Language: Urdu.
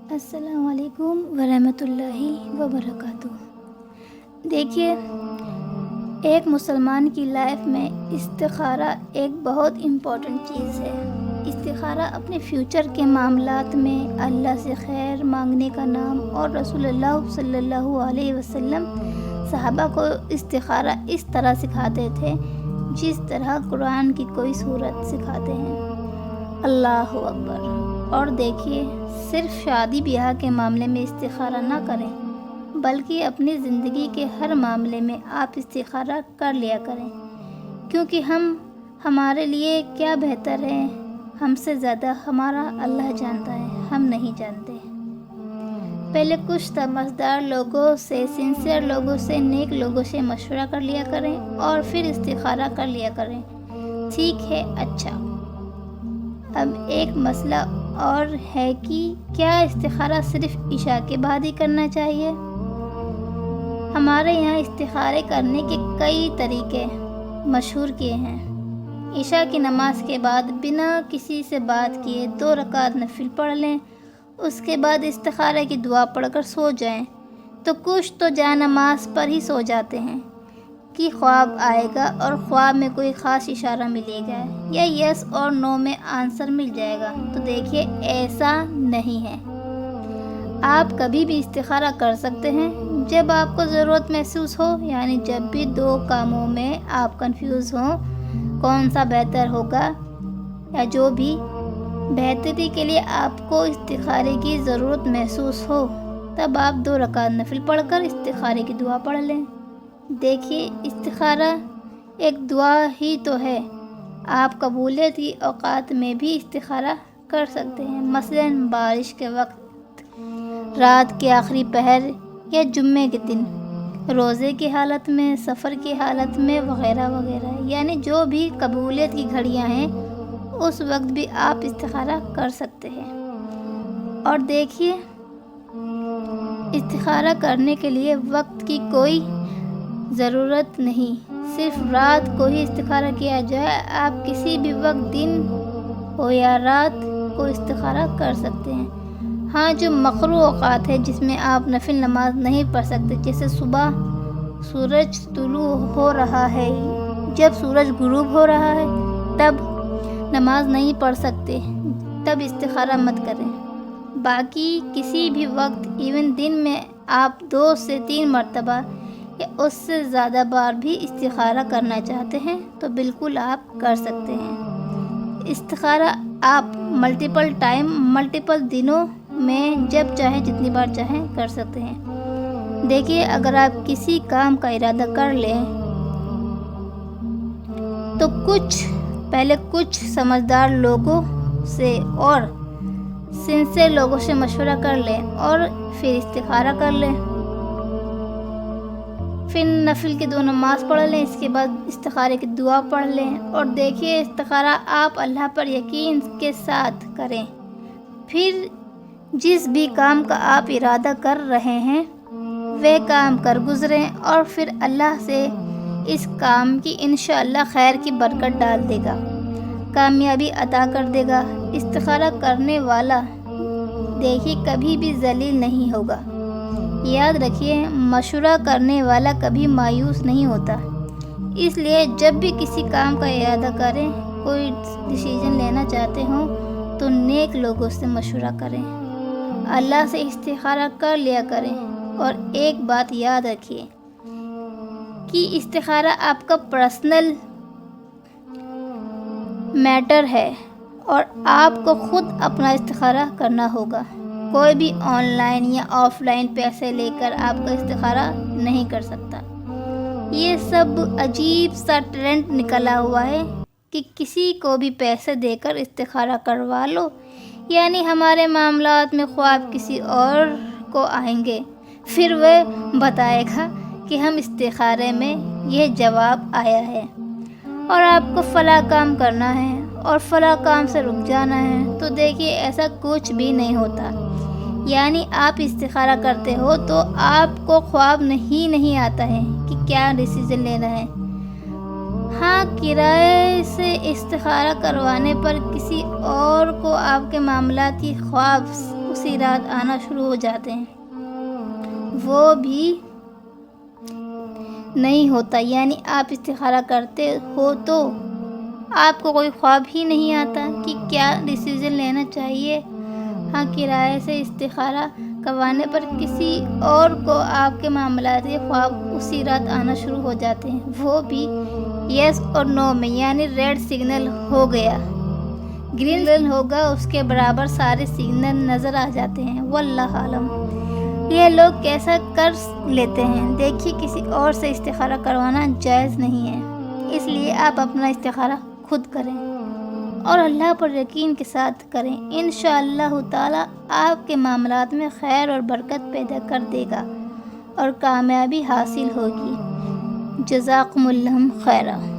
السلام علیکم ورحمۃ اللہ وبرکاتہ۔ دیکھیے، ایک مسلمان کی لائف میں استخارہ ایک بہت امپورٹنٹ چیز ہے۔ استخارہ اپنے فیوچر کے معاملات میں اللہ سے خیر مانگنے کا نام، اور رسول اللہ صلی اللہ علیہ وسلم صحابہ کو استخارہ اس طرح سکھاتے تھے جس طرح قرآن کی کوئی سورت سکھاتے ہیں۔ اللہ اکبر۔ اور دیکھیے، صرف شادی بیاہ کے معاملے میں استخارہ نہ کریں، بلکہ اپنی زندگی کے ہر معاملے میں آپ استخارہ کر لیا کریں، کیونکہ ہمارے لیے کیا بہتر ہے، ہم سے زیادہ ہمارا اللہ جانتا ہے، ہم نہیں جانتے۔ پہلے کچھ سمجھدار لوگوں سے، سنسیئر لوگوں سے، نیک لوگوں سے مشورہ کر لیا کریں اور پھر استخارہ کر لیا کریں۔ ٹھیک ہے، اچھا۔ اب ایک مسئلہ اور ہے کہ کیا استخارہ صرف عشاء کے بعد ہی کرنا چاہیے؟ ہمارے یہاں استخارے کرنے کے کئی طریقے مشہور کیے ہیں۔ عشاء کی نماز کے بعد بنا کسی سے بات کیے 2 رکعت نفل پڑھ لیں، اس کے بعد استخارے کی دعا پڑھ کر سو جائیں۔ تو کچھ تو جائے نماز پر ہی سو جاتے ہیں کہ خواب آئے گا اور خواب میں کوئی خاص اشارہ ملے گا یا یس اور نو میں آنسر مل جائے گا۔ تو دیکھیے، ایسا نہیں ہے۔ آپ کبھی بھی استخارہ کر سکتے ہیں جب آپ کو ضرورت محسوس ہو، یعنی جب بھی 2 کاموں میں آپ کنفیوز ہوں کون سا بہتر ہوگا، یا جو بھی بہتری کے لیے آپ کو استخارے کی ضرورت محسوس ہو، تب آپ 2 رکعت نفل پڑھ کر استخارے کی دعا پڑھ لیں۔ دیکھیے، استخارہ ایک دعا ہی تو ہے۔ آپ قبولیت کی اوقات میں بھی استخارہ کر سکتے ہیں، مثلاً بارش کے وقت، رات کے آخری پہر یا جمعے کے دن، روزے کی حالت میں، سفر کی حالت میں، وغیرہ وغیرہ۔ یعنی جو بھی قبولیت کی گھڑیاں ہیں اس وقت بھی آپ استخارہ کر سکتے ہیں۔ اور دیکھیے، استخارہ کرنے کے لیے وقت کی کوئی ضرورت نہیں، صرف رات کو ہی استخارہ کیا جائے۔ آپ کسی بھی وقت، دن ہو یا رات کو استخارہ کر سکتے ہیں۔ ہاں، جو مکروہ اوقات ہے جس میں آپ نفل نماز نہیں پڑھ سکتے، جیسے صبح سورج طلوع ہو رہا ہے، جب سورج غروب ہو رہا ہے تب نماز نہیں پڑھ سکتے، تب استخارہ مت کریں۔ باقی کسی بھی وقت، ایون دن میں آپ 2 سے 3 مرتبہ یا اس سے زیادہ بار بھی استخارہ کرنا چاہتے ہیں تو بالکل آپ کر سکتے ہیں۔ استخارہ آپ ملٹیپل ٹائم، ملٹیپل دنوں میں جب چاہیں، جتنی بار چاہیں کر سکتے ہیں۔ دیکھیے، اگر آپ کسی کام کا ارادہ کر لیں تو پہلے کچھ سمجھدار لوگوں سے اور سنسیئر لوگوں سے مشورہ کر لیں اور پھر استخارہ کر لیں، پھر نفل کی 2 نماز پڑھ لیں، اس کے بعد استخارے کی دعا پڑھ لیں۔ اور دیکھیے، استخارہ آپ اللہ پر یقین کے ساتھ کریں، پھر جس بھی کام کا آپ ارادہ کر رہے ہیں وہ کام کر گزریں، اور پھر اللہ سے اس کام کی انشاءاللہ خیر کی برکت ڈال دے گا، کامیابی عطا کر دے گا۔ استخارہ کرنے والا دیکھیے کبھی بھی ذلیل نہیں ہوگا۔ یاد رکھیے، مشورہ کرنے والا کبھی مایوس نہیں ہوتا۔ اس لیے جب بھی کسی کام کا ارادہ کریں، کوئی ڈیسیژن لینا چاہتے ہوں تو نیک لوگوں سے مشورہ کریں، اللہ سے استخارہ کر لیا کریں۔ اور ایک بات یاد رکھیے کہ استخارہ آپ کا پرسنل میٹر ہے اور آپ کو خود اپنا استخارہ کرنا ہوگا۔ کوئی بھی آن لائن یا آف لائن پیسے لے کر آپ کا استخارہ نہیں کر سکتا۔ یہ سب عجیب سا ٹرینڈ نکلا ہوا ہے کہ کسی کو بھی پیسے دے کر استخارہ کروا لو، یعنی ہمارے معاملات میں خواب کسی اور کو آئیں گے، پھر وہ بتائے گا کہ ہم استخارے میں یہ جواب آیا ہے اور آپ کو فلاں کام کرنا ہے اور فلاں کام سے رک جانا ہے۔ تو دیکھیے، ایسا کچھ بھی نہیں ہوتا۔ یعنی آپ استخارہ کرتے ہو تو آپ کو خواب نہیں آتا ہے کہ کیا ڈیسیژن لینا ہے۔ ہاں، کرائے سے استخارہ کروانے پر کسی اور کو آپ کے معاملات کی خواب اسی رات آنا شروع ہو جاتے ہیں، وہ بھی نہیں ہوتا۔ یعنی آپ استخارہ کرتے ہو تو آپ کو کوئی خواب ہی نہیں آتا کہ کیا ڈیسیژن لینا چاہیے۔ ہاں، کرائے سے استخارہ کروانے پر کسی اور کو آپ کے معاملات کے خواب اسی رات آنا شروع ہو جاتے ہیں، وہ بھی یس اور نو میں۔ یعنی ریڈ سگنل ہو گیا، گرین سگنل ہوگا، اس کے برابر سارے سگنل نظر آ جاتے ہیں۔ واللہ عالم یہ لوگ کیسا کر لیتے ہیں۔ دیکھیے، کسی اور سے استخارہ کروانا جائز نہیں ہے، اس لیے آپ اپنا استخارہ خود کریں اور اللہ پر یقین کے ساتھ کریں۔ انشاءاللہ تعالی آپ کے معاملات میں خیر اور برکت پیدا کر دے گا اور کامیابی حاصل ہوگی۔ جزاکم اللہ خیرا۔